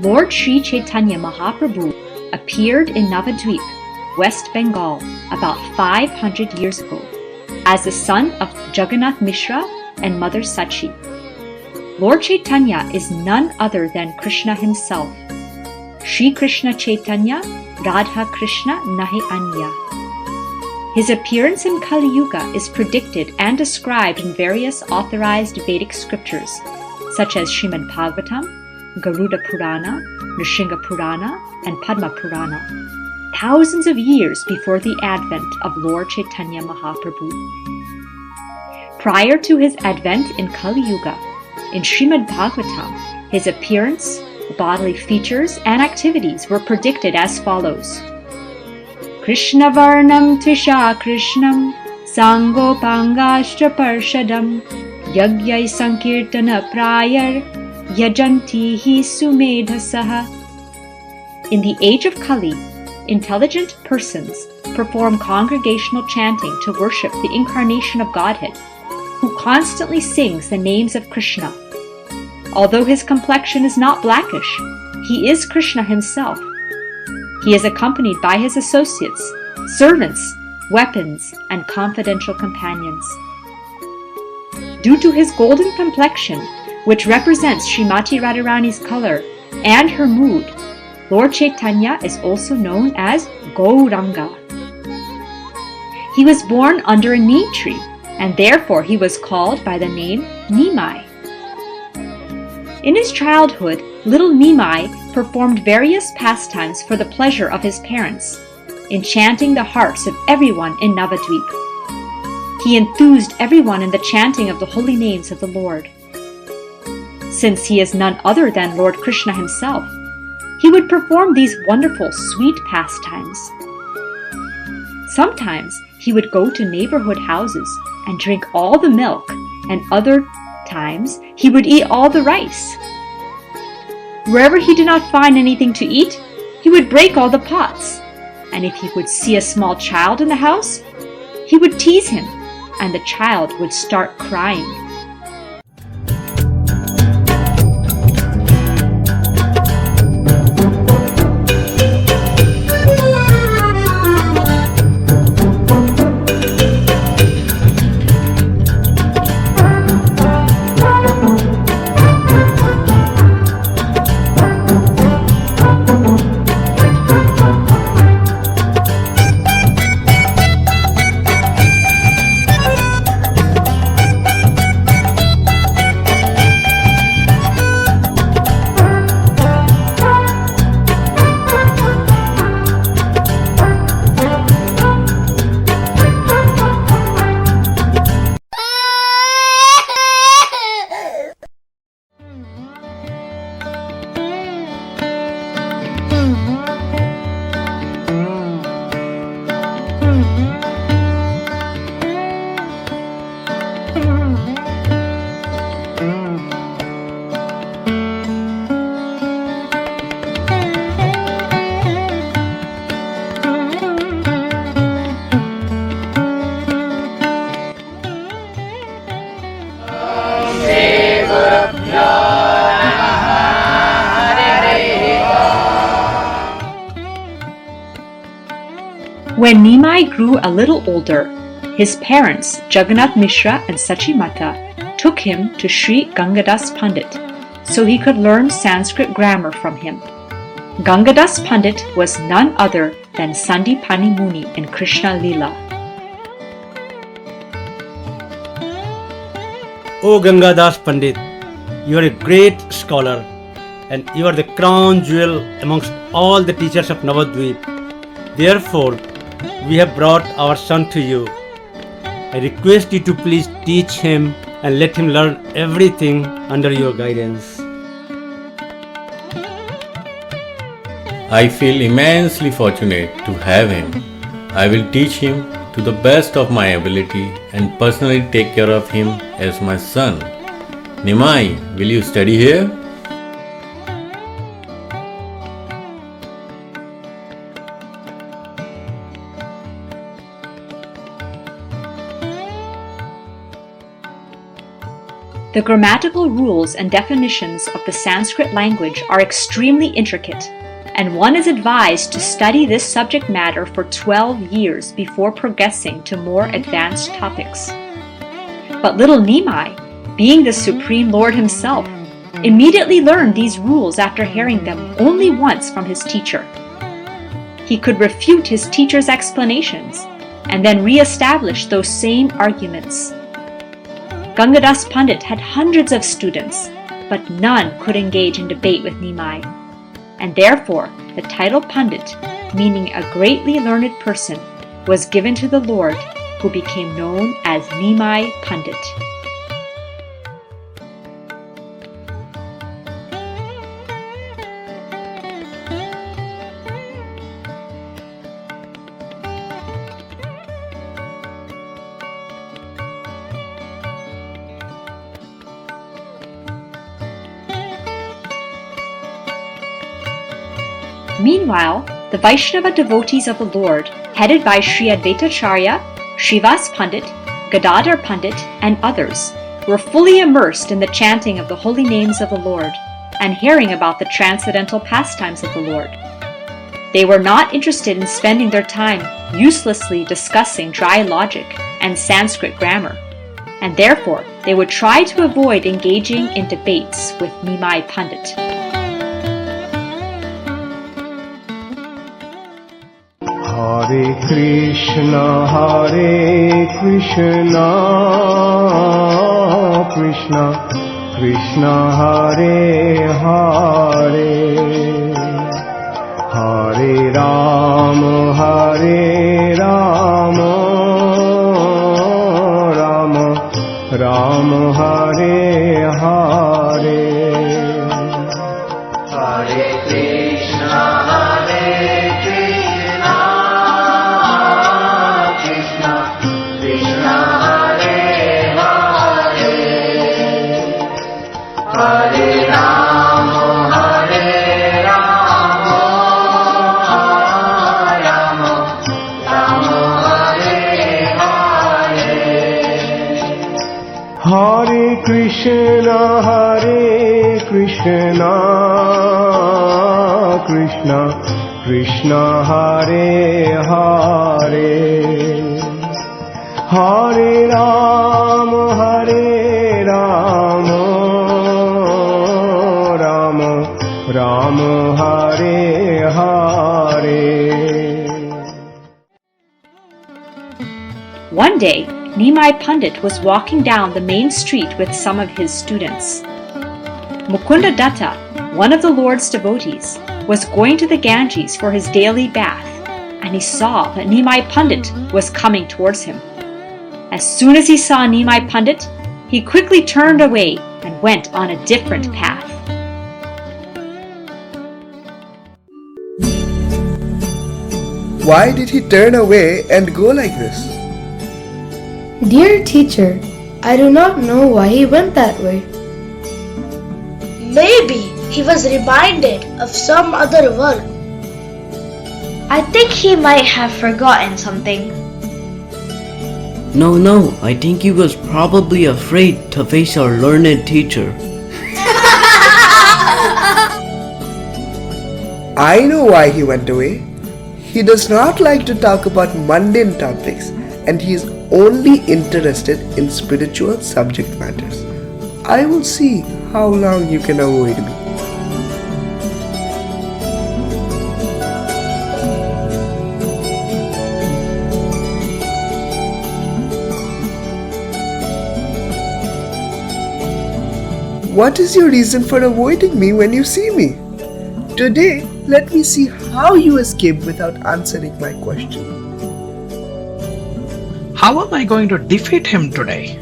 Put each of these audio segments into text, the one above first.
Lord Sri Chaitanya Mahaprabhu appeared in Navadvip, West Bengal, about 500 years ago, as the son of Jagannath Mishra and Mother Sachi. Lord Chaitanya is none other than Krishna himself. Shri Krishna Chaitanya, Radha Krishna Nahi Anya. His appearance in Kali Yuga is predicted and described in various authorized Vedic scriptures, such as Srimad Bhagavatam, Garuda Purana, Nrsimha Purana, and Padma Purana, thousands of years before the advent of Lord Chaitanya Mahaprabhu. Prior to his advent in Kali Yuga, in Srimad Bhagavatam, his appearance, bodily features, and activities were predicted as follows. Krishna Varnam Trisha Krishnam Sangopangashtra Parshadam Yagyai Sankirtana Prayar Yajantihi Sumedhasaha. In the age of Kali, intelligent persons perform congregational chanting to worship the incarnation of Godhead, who constantly sings the names of Krishna. Although his complexion is not blackish, he is Krishna himself. He is accompanied by his associates, servants, weapons, and confidential companions. Due to his golden complexion, which represents Srimati Radharani's color, and her mood, Lord Chaitanya is also known as Gauranga. He was born under a neem tree, and therefore he was called by the name Nimai. In his childhood, little Nimai performed various pastimes for the pleasure of his parents, enchanting the hearts of everyone in Navadvip. He enthused everyone in the chanting of the holy names of the Lord. Since he is none other than Lord Krishna himself, he would perform these wonderful, sweet pastimes. Sometimes he would go to neighborhood houses and drink all the milk, and other times he would eat all the rice. Wherever he did not find anything to eat, he would break all the pots, and if he would see a small child in the house, he would tease him, and the child would start crying. When Nimai grew a little older, his parents, Jagannath Mishra and Sachi Mata, took him to Sri Gangadas Pandit so he could learn Sanskrit grammar from him. Gangadas Pandit was none other than Sandipani Muni in Krishna Lila. O Gangadas Pandit, you are a great scholar and you are the crown jewel amongst all the teachers of Navadvip. Therefore, we have brought our son to you. I request you to please teach him and let him learn everything under your guidance. I feel immensely fortunate to have him. I will teach him to the best of my ability and personally take care of him as my son. Nimai, will you study here? The grammatical rules and definitions of the Sanskrit language are extremely intricate, and one is advised to study this subject matter for 12 years before progressing to more advanced topics. But little Nimai, being the Supreme Lord himself, immediately learned these rules after hearing them only once from his teacher. He could refute his teacher's explanations and then re-establish those same arguments. Gangadas Pandit had hundreds of students, but none could engage in debate with Nimai, and therefore the title Pandit, meaning a greatly learned person, was given to the Lord, who became known as Nimai Pandit. Meanwhile, the Vaishnava devotees of the Lord, headed by Sri Advaitacharya, Srivas Pandit, Gadadhar Pandit, and others, were fully immersed in the chanting of the holy names of the Lord and hearing about the transcendental pastimes of the Lord. They were not interested in spending their time uselessly discussing dry logic and Sanskrit grammar, and therefore they would try to avoid engaging in debates with Nimai Pandit. Hare Krishna, Krishna Krishna, Hare Hare, Hare Rama, Rama Rama, Hare Hare. Hare Krishna, Hare Krishna, Krishna Krishna, Hare Hare, Hare Rama, Rama Hare Hare. One day, Nimai Pandit was walking down the main street with some of his students. Mukunda Datta, one of the Lord's devotees, was going to the Ganges for his daily bath, and he saw that Nimai Pandit was coming towards him. As soon as he saw Nimai Pandit, he quickly turned away and went on a different path. Why did he turn away and go like this? Dear teacher, I do not know why he went that way. Maybe he was reminded of some other work. I think he might have forgotten something. No, I think he was probably afraid to face our learned teacher. I know why he went away. He does not like to talk about mundane topics, and he is only interested in spiritual subject matters. I will see how long you can avoid me. What is your reason for avoiding me when you see me? Today, let me see how you escape without answering my question. How am I going to defeat him today?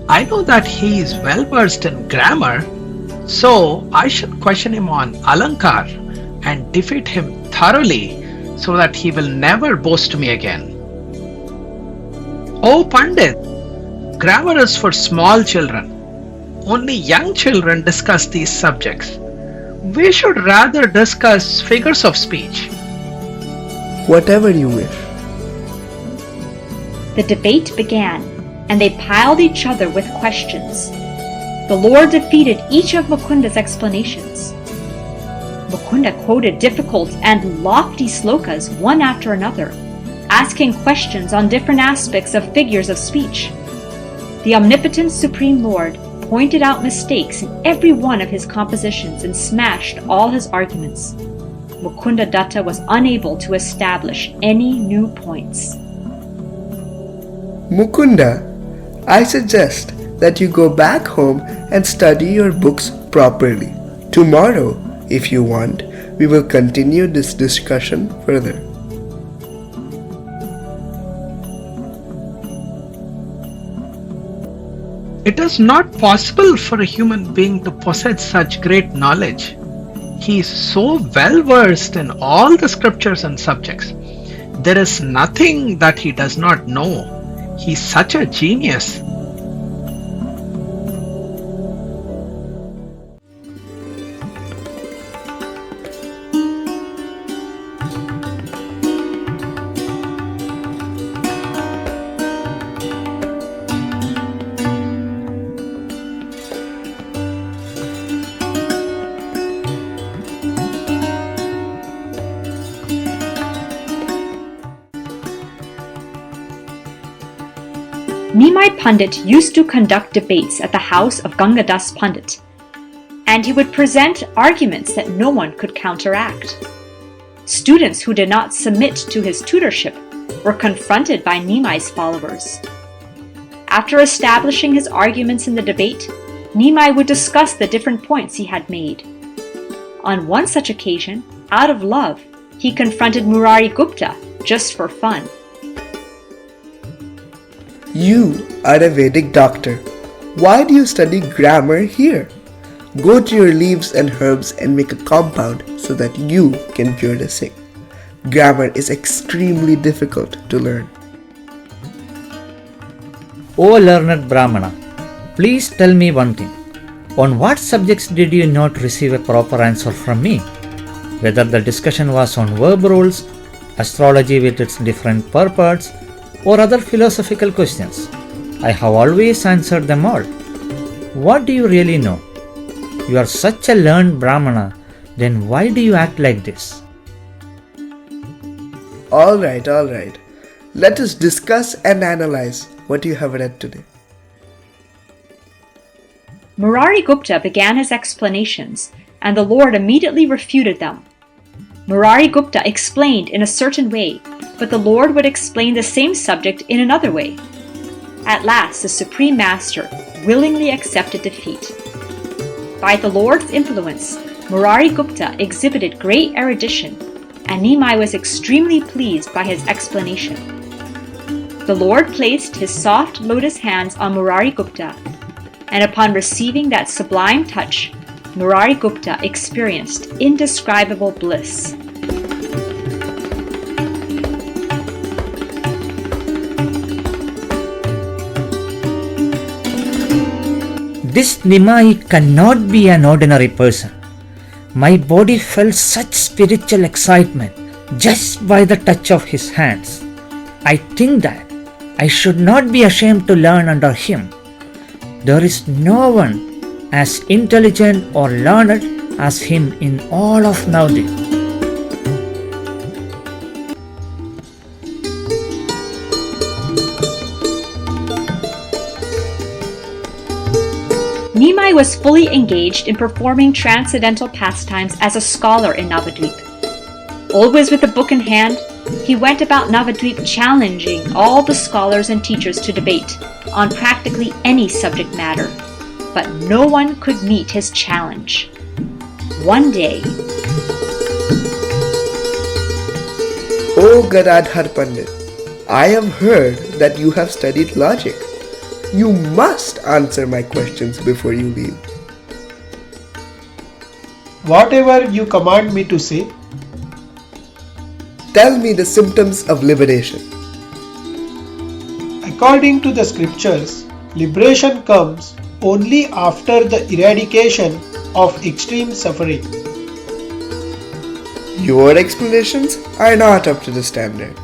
I know that he is well versed in grammar, so I should question him on Alankar and defeat him thoroughly so that he will never boast me again. Oh Pandit, grammar is for small children. Only young children discuss these subjects. We should rather discuss figures of speech. Whatever you wish. The debate began, and they piled each other with questions. the Lord defeated each of Mukunda's explanations. Mukunda quoted difficult and lofty slokas one after another, asking questions on different aspects of figures of speech. The omnipotent Supreme Lord pointed out mistakes in every one of his compositions and smashed all his arguments. Mukunda Datta was unable to establish any new points. Mukunda, I suggest that you go back home and study your books properly. Tomorrow, if you want, we will continue this discussion further. It is not possible for a human being to possess such great knowledge. He is so well versed in all the scriptures and subjects. There is nothing that he does not know. He is such a genius. Nimai Pandit used to conduct debates at the house of Gangadas Pandit, and he would present arguments that no one could counteract. Students who did not submit to his tutorship were confronted by Nimai's followers. After establishing his arguments in the debate, Nimai would discuss the different points he had made. On one such occasion, out of love, he confronted Murari Gupta just for fun. You are a Vedic doctor. Why do you study grammar here? Go to your leaves and herbs and make a compound so that you can cure the sick. Grammar is extremely difficult to learn. O learned Brahmana, please tell me one thing. On what subjects did you not receive a proper answer from me? Whether the discussion was on verb rules, astrology with its different purports, or other philosophical questions, I have always answered them all. What do you really know? You are such a learned Brahmana, then why do you act like this? Alright. Let us discuss and analyze what you have read today. Murari Gupta began his explanations, and the Lord immediately refuted them. Murari Gupta explained in a certain way, but the Lord would explain the same subject in another way. At last, the Supreme Master willingly accepted defeat. By the Lord's influence, Murari Gupta exhibited great erudition, and Nimai was extremely pleased by his explanation. The Lord placed his soft lotus hands on Murari Gupta, and upon receiving that sublime touch, Murari Gupta experienced indescribable bliss. This Nimai cannot be an ordinary person. My body felt such spiritual excitement just by the touch of his hands. I think that I should not be ashamed to learn under him. There is no one as intelligent or learned as him in all of Navadvip. Nimai was fully engaged in performing transcendental pastimes as a scholar in Navadvip. Always with a book in hand, he went about Navadvip challenging all the scholars and teachers to debate on practically any subject matter, but no one could meet his challenge. One day, O Gadadhar Pandit, I have heard that you have studied logic. You must answer my questions before you leave. Whatever you command me to say. Tell me the symptoms of liberation. According to the scriptures, liberation comes only after the eradication of extreme suffering. Your explanations are not up to the standard.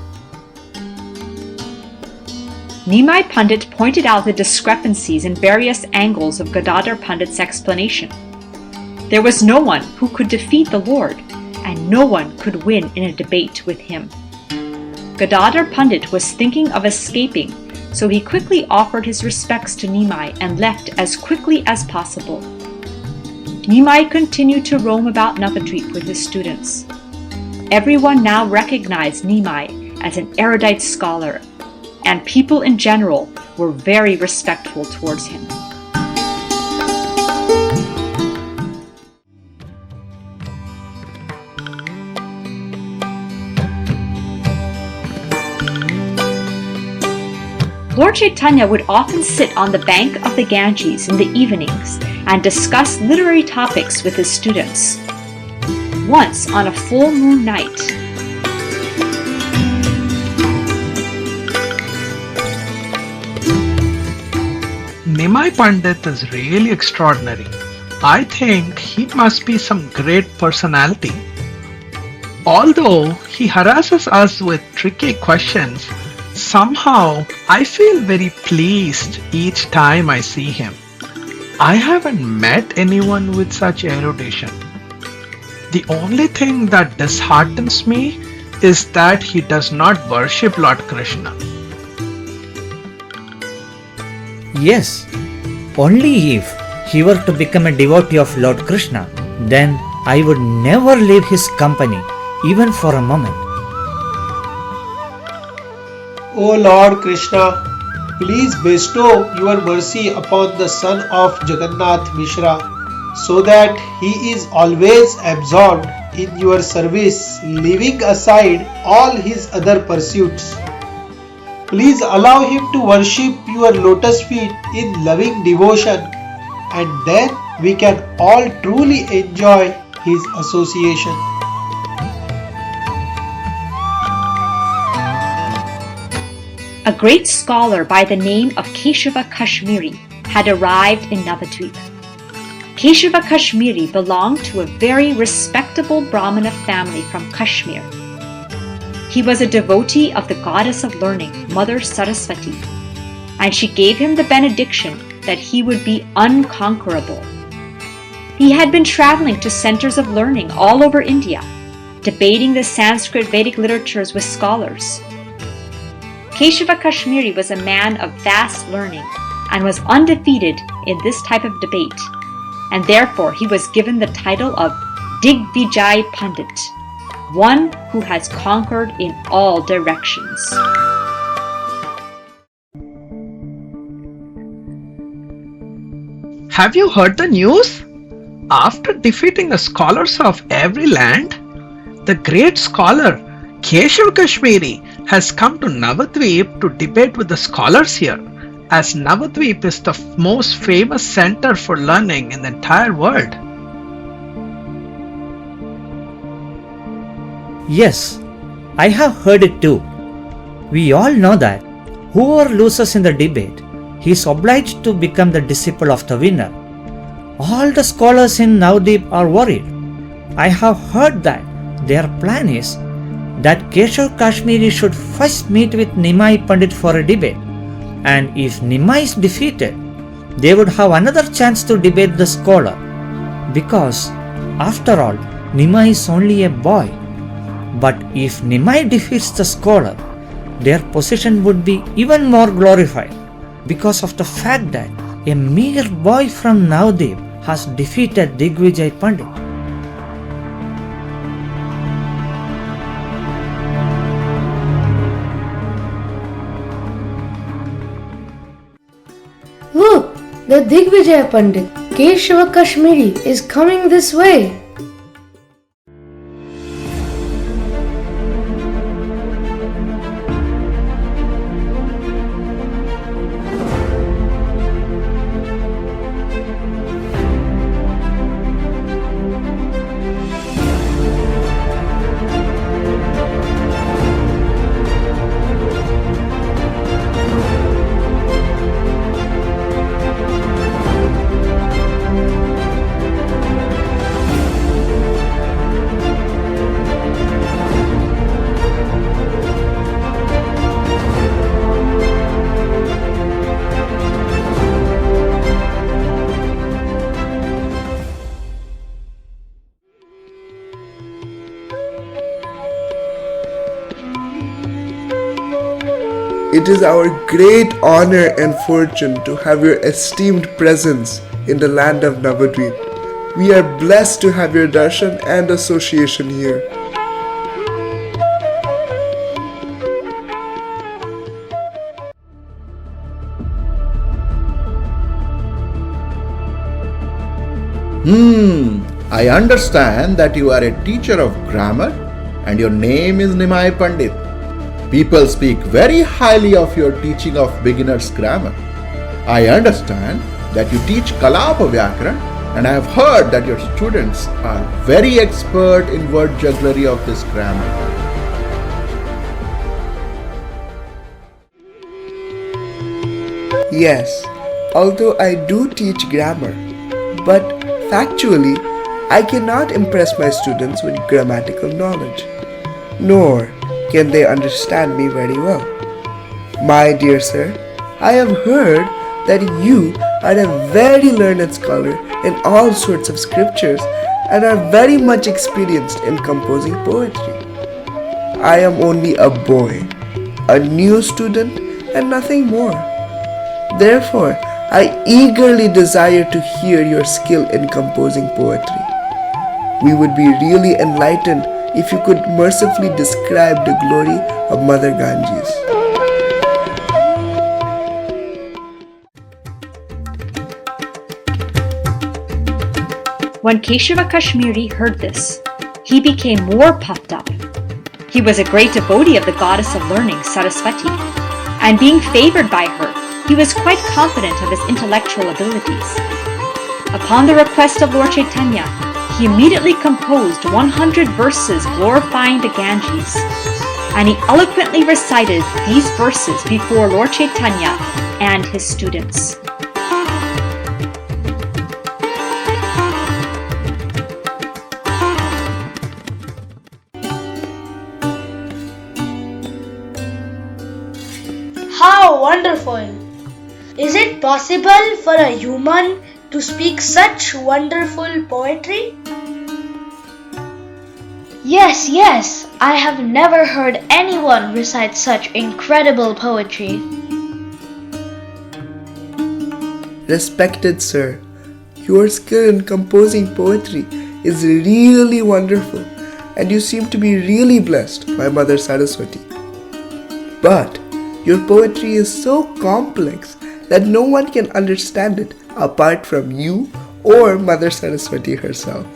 Nimai Pandit pointed out the discrepancies in various angles of Gadadhar Pandit's explanation. There was no one who could defeat the Lord, and no one could win in a debate with him. Gadadhar Pandit was thinking of escaping, so he quickly offered his respects to Nimai and left as quickly as possible. Nimai continued to roam about Navadvip with his students. Everyone now recognized Nimai as an erudite scholar, and people in general were very respectful towards him. Lord Chaitanya would often sit on the bank of the Ganges in the evenings and discuss literary topics with his students. Once on a full moon night, Nimai Pandit is really extraordinary. I think he must be some great personality. Although he harasses us with tricky questions, somehow I feel very pleased each time I see him. I haven't met anyone with such erudition. The only thing that disheartens me is that he does not worship Lord Krishna. Yes, only if he were to become a devotee of Lord Krishna, then I would never leave his company, even for a moment. O Lord Krishna, please bestow your mercy upon the son of Jagannath Mishra, so that he is always absorbed in your service, leaving aside all his other pursuits. Please allow him to worship your lotus feet in loving devotion, and then we can all truly enjoy his association. a great scholar by the name of Keshava Kashmiri had arrived in Navadvip. Keshava Kashmiri belonged to a very respectable Brahmana family from Kashmir. He was a devotee of the goddess of learning, Mother Saraswati, and she gave him the benediction that he would be unconquerable. He had been traveling to centers of learning all over India, debating the Sanskrit Vedic literatures with scholars. Keshava Kashmiri was a man of vast learning and was undefeated in this type of debate, and therefore he was given the title of Digvijay Pandit, one who has conquered in all directions. Have you heard the news? After defeating the scholars of every land, the great scholar Keshava Kashmiri has come to Navadvip to debate with the scholars here, as Navadvip is the most famous center for learning in the entire world. Yes, I have heard it too. We all know that whoever loses in the debate, he is obliged to become the disciple of the winner. All the scholars in Navadvip are worried. I have heard that their plan is that Keshava Kashmiri should first meet with Nimai Pandit for a debate, and if Nimai is defeated, they would have another chance to debate the scholar, because after all, Nimai is only a boy. But if Nimai defeats the scholar, their position would be even more glorified because of the fact that a mere boy from Navadvip has defeated Digvijay Pandit. Look, the Digvijay Pandit, Keshava Kashmiri, is coming this way. It is our great honor and fortune to have your esteemed presence in the land of Navadvip. We are blessed to have your darshan and association here. I understand that you are a teacher of grammar and your name is Nimai Pandit. People speak very highly of your teaching of beginner's grammar. I understand that you teach Kalapa Vyakaran, and I have heard that your students are very expert in word jugglery of this grammar. Yes, although I do teach grammar, but factually, I cannot impress my students with grammatical knowledge, nor can they understand me very well. My dear sir, I have heard that you are a very learned scholar in all sorts of scriptures and are very much experienced in composing poetry. I am only a boy, a new student, and nothing more. Therefore, I eagerly desire to hear your skill in composing poetry. We would be really enlightened if you could mercifully describe the glory of Mother Ganges. When Keshava Kashmiri heard this, he became more puffed up. He was a great devotee of the goddess of learning, Saraswati, and being favored by her, he was quite confident of his intellectual abilities. Upon the request of Lord Chaitanya, he immediately composed 100 verses glorifying the Ganges, and he eloquently recited these verses before Lord Chaitanya and his students. How wonderful! Is it possible for a human to speak such wonderful poetry? Yes, I have never heard anyone recite such incredible poetry. Respected sir, your skill in composing poetry is really wonderful, and you seem to be really blessed by Mother Saraswati. But your poetry is so complex that no one can understand it apart from you or Mother Saraswati herself.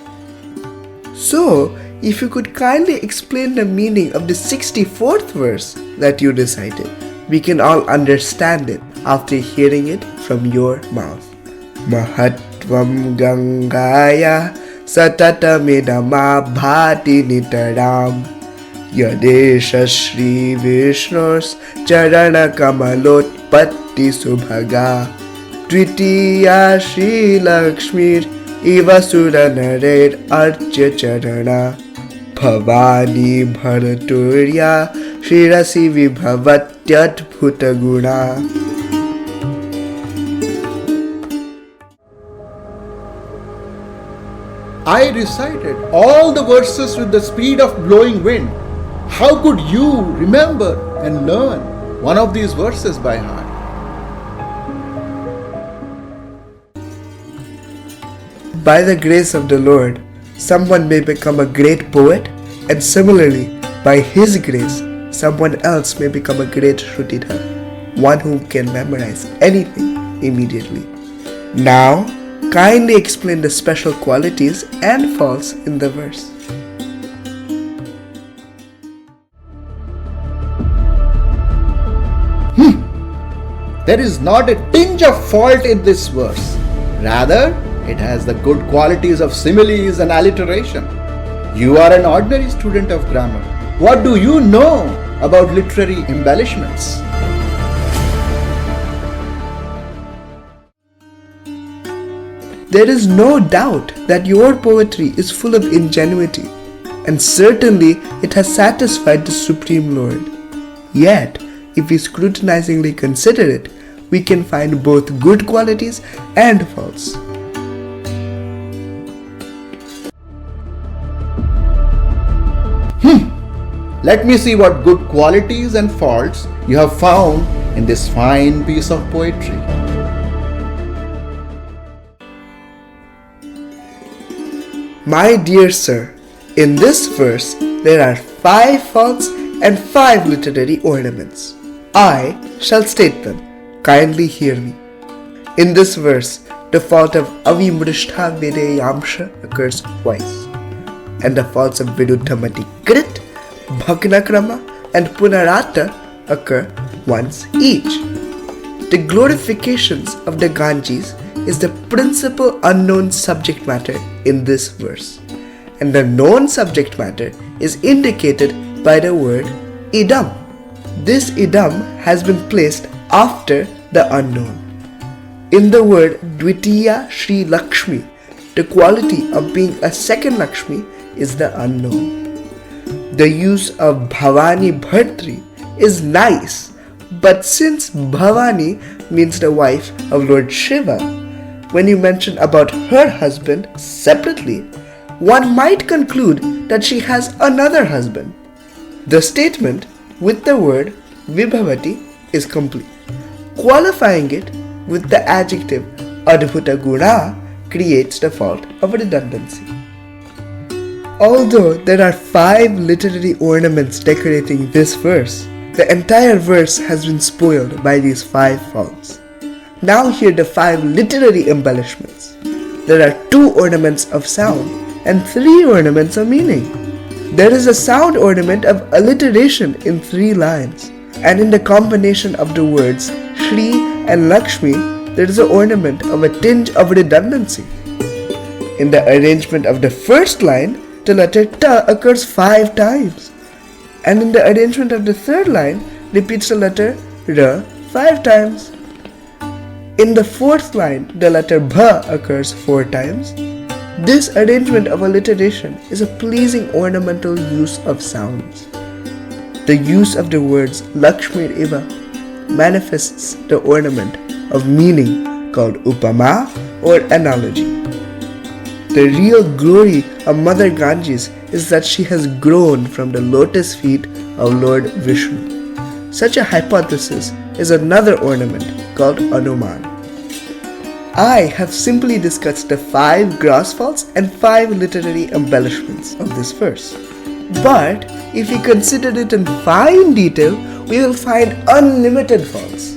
So, if you could kindly explain the meaning of the 64th verse that you recited, we can all understand it after hearing it from your mouth. Mahatvam Gangaya Satatamidama Bhati Nitaram Yadesha Shri Vishnu's Charana Kamalotpatti Subhaga Tvitiya Shri Lakshmir Iva Suranarer Archa Charana Bhavani Bharaturya Shrirasi Vibhavatyat Bhutaguna. I recited all the verses with the speed of blowing wind. How could you remember and learn one of these verses by heart? By the grace of the Lord, someone may become a great poet, and similarly, by His grace, someone else may become a great Shrutidhar, one who can memorize anything immediately. Now, kindly explain the special qualities and faults in the verse. There is not a tinge of fault in this verse. Rather, it has the good qualities of similes and alliteration. You are an ordinary student of grammar. What do you know about literary embellishments? There is no doubt that your poetry is full of ingenuity, and certainly it has satisfied the Supreme Lord. Yet, if we scrutinizingly consider it, we can find both good qualities and faults. Let me see what good qualities and faults you have found in this fine piece of poetry. My dear sir, in this verse there are 5 faults and 5 literary ornaments. I shall state them. Kindly hear me. In this verse, the fault of avimrishtha videyamsha occurs twice, and the faults of viruddhamati krit, bhagnakrama, and punarata occur once each. The glorifications of the Ganges is the principal unknown subject matter in this verse, and the known subject matter is indicated by the word idam. This idam has been placed after the unknown. In the word Dvitiya Shri Lakshmi, the quality of being a second Lakshmi is the unknown. The use of Bhavani Bhartri is nice, but since Bhavani means the wife of Lord Shiva, when you mention about her husband separately, one might conclude that she has another husband. The statement with the word Vibhavati is complete. Qualifying it with the adjective Adbhuta Guna creates the fault of redundancy. Although there are 5 literary ornaments decorating this verse, the entire verse has been spoiled by these 5 faults. Now hear the 5 literary embellishments. There are 2 ornaments of sound and 3 ornaments of meaning. There is a sound ornament of alliteration in 3 lines, and in the combination of the words Shri and Lakshmi, there is an ornament of a tinge of redundancy. In the arrangement of the first line, the letter Ta occurs 5 times, and in the arrangement of the third line, repeats the letter Ra 5 times. In the fourth line, the letter Bha occurs 4 times. This arrangement of alliteration is a pleasing ornamental use of sounds. The use of the words Lakshmi Iva manifests the ornament of meaning called Upama or analogy. The real glory of Mother Ganges is that she has grown from the lotus feet of Lord Vishnu. Such a hypothesis is another ornament called Anuman. I have simply discussed the 5 gross faults and 5 literary embellishments of this verse. But if we consider it in fine detail, we will find unlimited faults.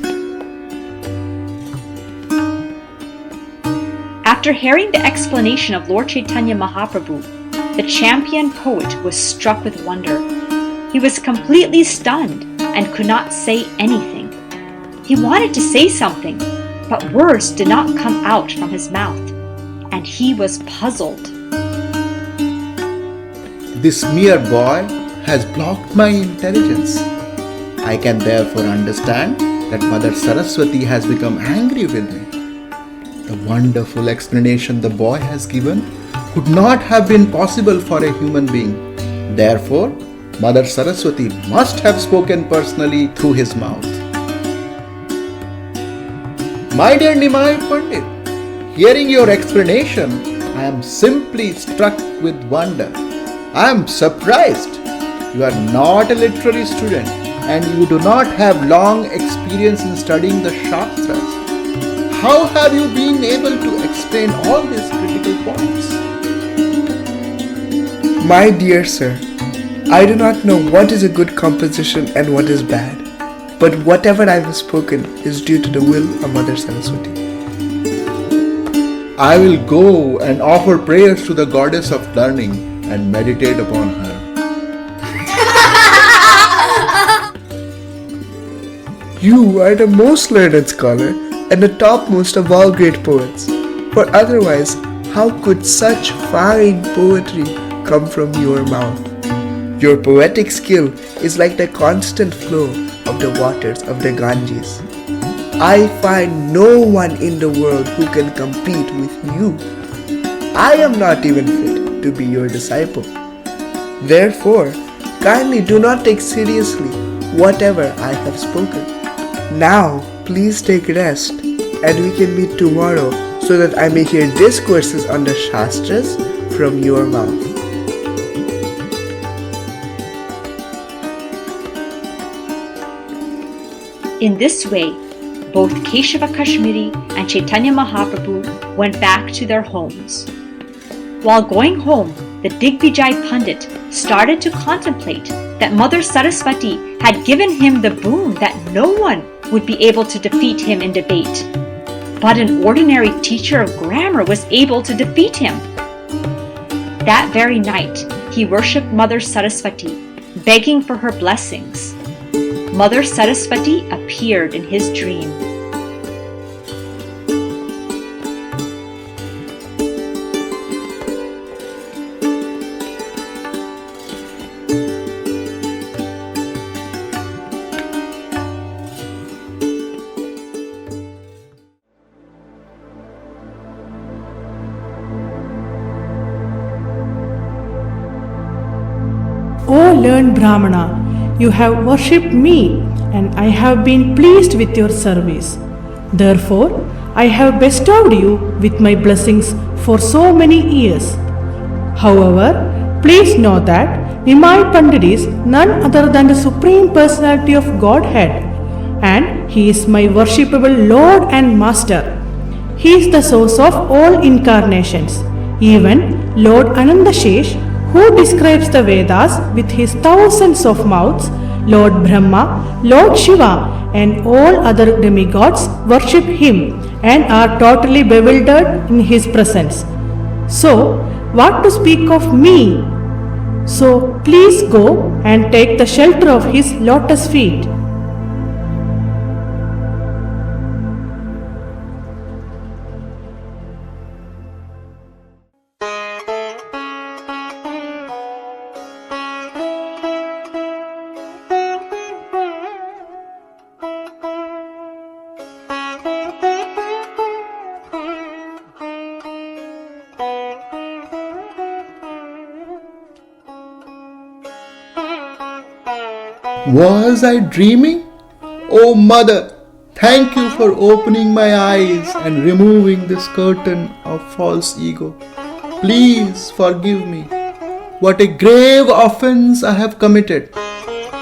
After hearing the explanation of Lord Chaitanya Mahaprabhu, the champion poet was struck with wonder. He was completely stunned and could not say anything. He wanted to say something, but words did not come out from his mouth, and he was puzzled. This mere boy has blocked my intelligence. I can therefore understand that Mother Saraswati has become angry with me. The wonderful explanation the boy has given could not have been possible for a human being. Therefore, Mother Saraswati must have spoken personally through his mouth. My dear Nimai Pandit, hearing your explanation, I am simply struck with wonder. I am surprised. You are not a literary student and you do not have long experience in studying the Shastras. How have you been able to explain all these critical points? My dear sir, I do not know what is a good composition and what is bad, but whatever I have spoken is due to the will of Mother Saraswati. I will go and offer prayers to the goddess of learning and meditate upon her. You are the most learned scholar and the topmost of all great poets, for otherwise how could such fine poetry come from your mouth? Your poetic skill is like the constant flow of the waters of the Ganges. I find no one in the world who can compete with you. I am not even fit to be your disciple. Therefore, kindly do not take seriously whatever I have spoken. Now, please take rest and we can meet tomorrow so that I may hear discourses on the Shastras from your mouth. In this way, both Keshava Kashmiri and Chaitanya Mahaprabhu went back to their homes. While going home, the Digvijay Pandit started to contemplate that Mother Saraswati had given him the boon that no one would be able to defeat him in debate. But an ordinary teacher of grammar was able to defeat him. That very night, he worshipped Mother Saraswati, begging for her blessings. Mother Saraswati appeared in his dream. O learned Brahmana, you have worshipped me, and I have been pleased with your service. Therefore, I have bestowed you with my blessings for so many years. However, please know that Nimai Pandit is none other than the Supreme Personality of Godhead, and he is my worshipable Lord and Master. He is the source of all incarnations. Even Lord Anandashesh, who describes the Vedas with his thousands of mouths, Lord Brahma, Lord Shiva, and all other demigods worship him and are totally bewildered in his presence. So, what to speak of me? So, please go and take the shelter of his lotus feet. Was I dreaming? Oh Mother, thank you for opening my eyes and removing this curtain of false ego. Please forgive me. What a grave offense I have committed.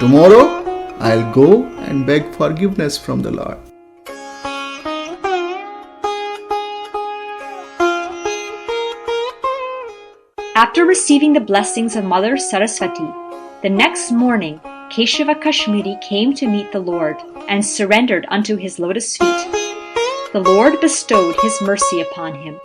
Tomorrow I'll go and beg forgiveness from the Lord. After receiving the blessings of Mother Saraswati, the next morning Keshava Kashmiri came to meet the Lord and surrendered unto his lotus feet. The Lord bestowed his mercy upon him.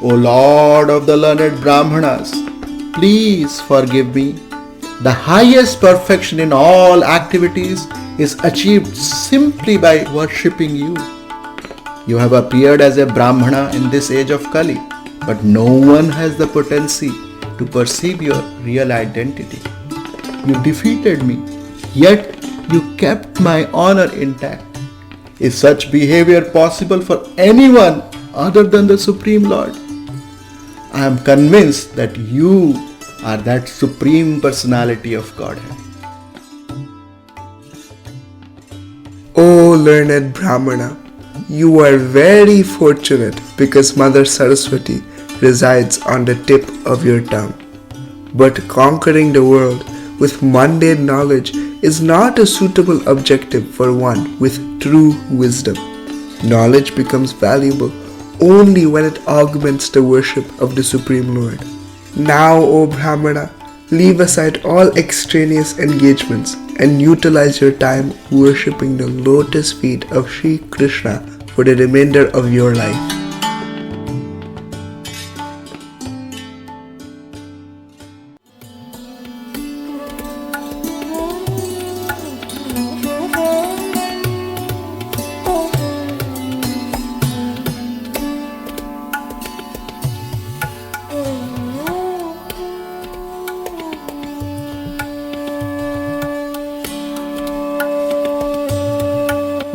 O Lord of the learned Brahmanas, please forgive me. The highest perfection in all activities is achieved simply by worshipping you. You have appeared as a Brahmana in this age of Kali, but no one has the potency to perceive your real identity. You defeated me, yet you kept my honor intact. Is such behavior possible for anyone other than the Supreme Lord? I am convinced that you are that Supreme Personality of Godhead. O learned Brahmana, you are very fortunate because Mother Saraswati resides on the tip of your tongue. But conquering the world with mundane knowledge is not a suitable objective for one with true wisdom. Knowledge becomes valuable only when it augments the worship of the Supreme Lord. Now, O Brahmana, leave aside all extraneous engagements and utilize your time worshipping the lotus feet of Sri Krishna for the remainder of your life.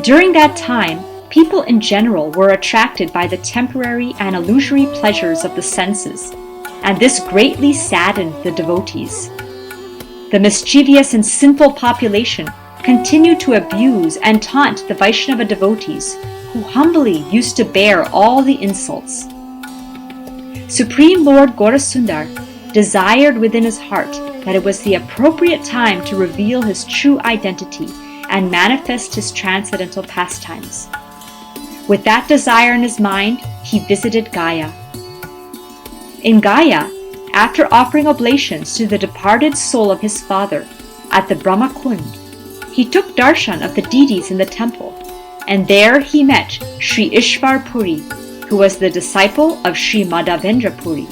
During that time, people in general were attracted by the temporary and illusory pleasures of the senses, and this greatly saddened the devotees. The mischievous and sinful population continued to abuse and taunt the Vaishnava devotees, who humbly used to bear all the insults. Supreme Lord Gaurasundar desired within his heart that it was the appropriate time to reveal his true identity and manifest his transcendental pastimes. With that desire in his mind, he visited Gaya. In Gaya, after offering oblations to the departed soul of his father at the Brahma Kund, he took darshan of the deities in the temple, and there he met Sri Ishvar Puri, who was the disciple of Sri Madhavendra Puri.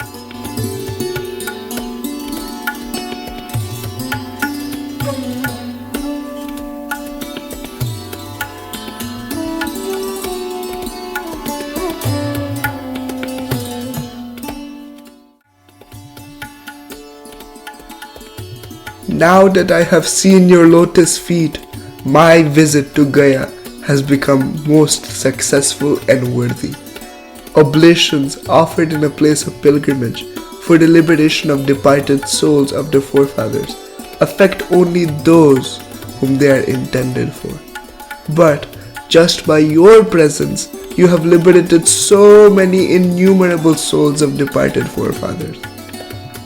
Now that I have seen your lotus feet, my visit to Gaya has become most successful and worthy. Oblations offered in a place of pilgrimage for the liberation of departed souls of the forefathers affect only those whom they are intended for. But just by your presence, you have liberated so many innumerable souls of departed forefathers.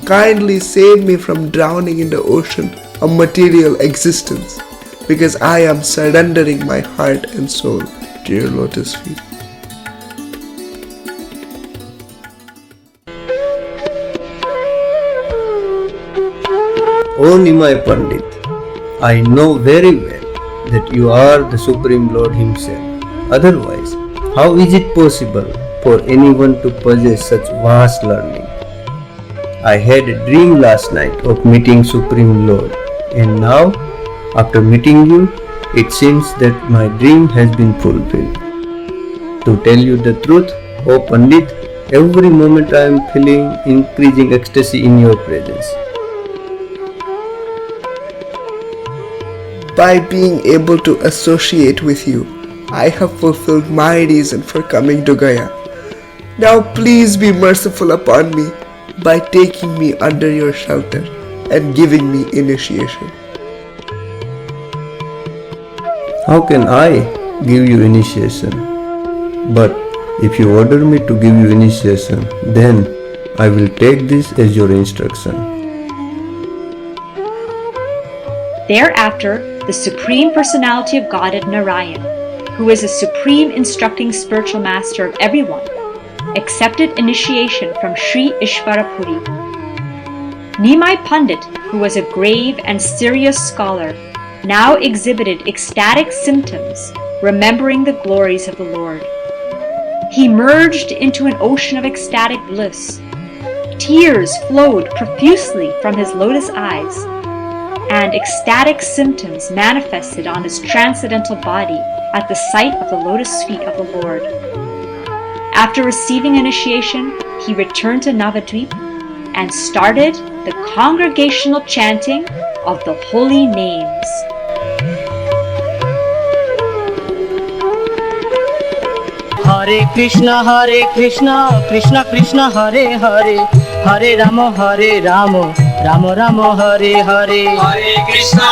Kindly save me from drowning in the ocean of material existence, because I am surrendering my heart and soul to your lotus feet. O Nimai Pandit, I know very well that you are the Supreme Lord Himself. Otherwise, how is it possible for anyone to possess such vast learning? I had a dream last night of meeting Supreme Lord, and now, after meeting you, it seems that my dream has been fulfilled. To tell you the truth, O Pandit, every moment I am feeling increasing ecstasy in your presence. By being able to associate with you, I have fulfilled my reason for coming to Gaya. Now please be merciful upon me by taking me under your shelter and giving me initiation. How can I give you initiation? But if you order me to give you initiation, then I will take this as your instruction. Thereafter, the Supreme Personality of Godhead Narayan, who is the supreme instructing spiritual master of everyone, accepted initiation from Sri Ishvara Puri. Nimai Pandit, who was a grave and serious scholar, now exhibited ecstatic symptoms, remembering the glories of the Lord. He merged into an ocean of ecstatic bliss. Tears flowed profusely from his lotus eyes, and ecstatic symptoms manifested on his transcendental body at the sight of the lotus feet of the Lord. After receiving initiation, he returned to Navadvip and started the congregational chanting of the holy names. Hare Krishna, Krishna Krishna, Hare Hare, Hare Rama, Rama Rama, Hare Hare. Hare Krishna,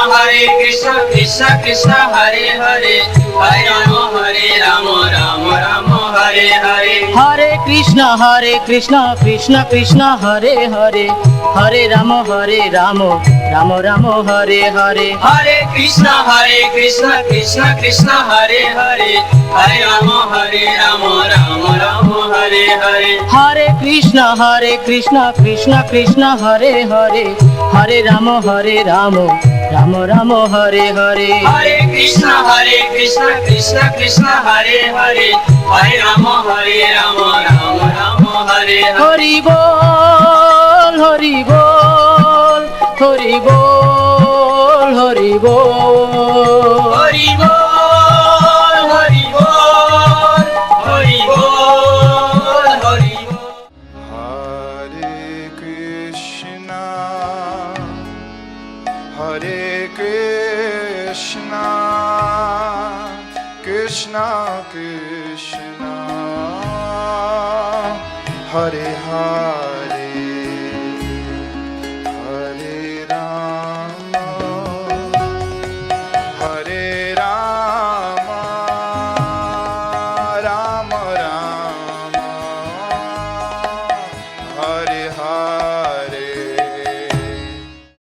Krishna Krishna, Hare Hare, Hare Rama, Rama Rama, Hare Hare. Hare Krishna, Krishna Krishna, Hare Hare, Hare Rama, Rama Rama, Hare Hare. Hare Krishna, Krishna Krishna, Hare Hare, Hare Rama, Rama Rama, Hare Hare. Hare Krishna, Krishna Krishna, Hare Hare, Hare Rama, Rama Rama, Hare Hare. Hare Krishna, Krishna Krishna, Hare Hare, Hare Rama, Rama Rama, Hare Hare. Hari Bol, Hari Bol, Hari Bol, Hari Bol. Hari Bol, Hari Bol, Hari Bol, Hari Bol. Hare Krishna, Hare Krishna, Krishna Krishna Krishna Hare Hare